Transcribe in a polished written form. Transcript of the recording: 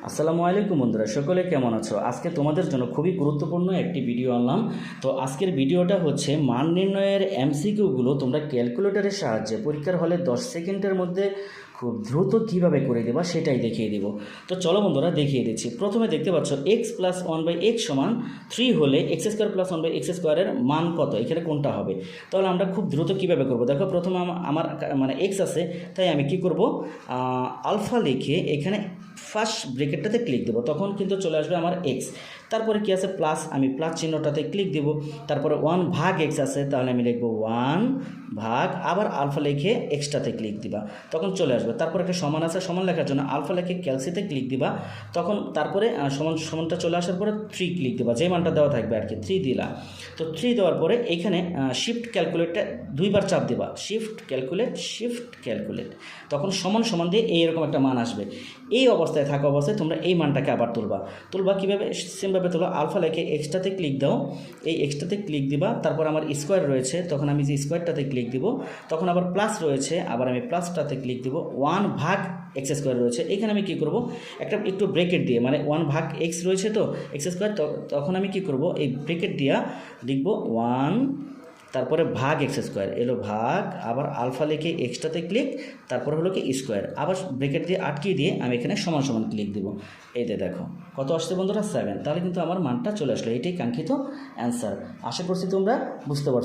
আসসালামু আলাইকুম বন্ধুরা, সকলে কেমন আছো? আজকে তোমাদের জন্য খুবই গুরুত্বপূর্ণ একটি ভিডিও আনলাম। তো আজকের ভিডিওটা হচ্ছে মান নির্ণয়ের এমসিকিউগুলো তোমরা ক্যালকুলেটরের সাহায্যে পরীক্ষার হলে 10 সেকেন্ডের মধ্যে খুব দ্রুত কিভাবে করে দেবা সেটাই দেখিয়ে দিব। তো চলো বন্ধুরা দেখিয়ে দিচ্ছি। প্রথমে দেখতে পাচ্ছ এক্স প্লাস 1/x সমান 3 হলে এক্স স্কোয়ার প্লাস 1/x স্কোয়ারের মান কত, এখানে কোনটা হবে? তাহলে আমরা খুব দ্রুত কিভাবে করব, দেখো প্রথমে আমার মানে এক্স আছে, তাই আমি কি করব, আলফা লিখে এখানে ফার্স্ট ব্রেকেটটাতে ক্লিক দেবো, তখন কিন্তু চলে আসবে আমার এক্স। তারপরে কি আছে প্লাস, আমি প্লাস চিহ্নটাতে ক্লিক দেবো। তারপরে 1/x আছে, তাহলে আমি লিখবো 1 ভাগ, আবার আলফা লিখে এক্সটাতে ক্লিক দিবা, তখন চলে আসবে। তারপর একটা সমান আছে, সমান লেখার জন্য আলফা লিখে ক্যালসিতে ক্লিক দিবা, তখন তারপরে সমানটা চলে আসার পরে 3 ক্লিক দিবা, যে মানটা দেওয়া থাকবে আর কি, 3 দিলা। তো 3 দেওয়ার পরে এইখানে শিফট ক্যালকুলেটটা 2বার চাপ দিবা, শিফট ক্যালকুলেট, তখন সমান দিয়ে এইরকম একটা মান আসবে। এই অবস্থায় থাকা অবস্থায় তোমরা এই মানটাকে আবার তুলবা কীভাবে, সেমভাবে তোলো। আলফা লেখে এক্সটাতে ক্লিক দাও, এই এক্সটাতে ক্লিক দিবা, তারপর আমার স্কোয়ার রয়েছে, তখন আমি যে স্কোয়ারটাতে ক্লিক দিব, তখন আবার প্লাস রয়েছে, আবার আমি প্লাসটাতে ক্লিক দিব। 1/x স্কোয়ার রয়েছে, এখানে আমি কী করব, একটু ব্রেকেট দিয়ে, মানে 1/x রয়েছে তো এক্স স্কোয়ার, তখন আমি কী করব, এই ব্রেকেট দিয়া লিখব 1, তারপরে ভাগ এক্স স্কোয়ার এলো ভাগ, আবার আলফা লিখে এক্সটাতে ক্লিক, তারপরে হলো কি স্কোয়ার, আবার ব্রেকেট দিয়ে আটকিয়ে দিয়ে আমি এখানে সমান ক্লিক দেবো। এইতে দেখো কত আসছে বন্ধুরা, 7। তাহলে কিন্তু আমার মানটা চলে আসলো, এটাই কাঙ্ক্ষিত অ্যান্সার। আশা করছি তোমরা বুঝতে পারছো।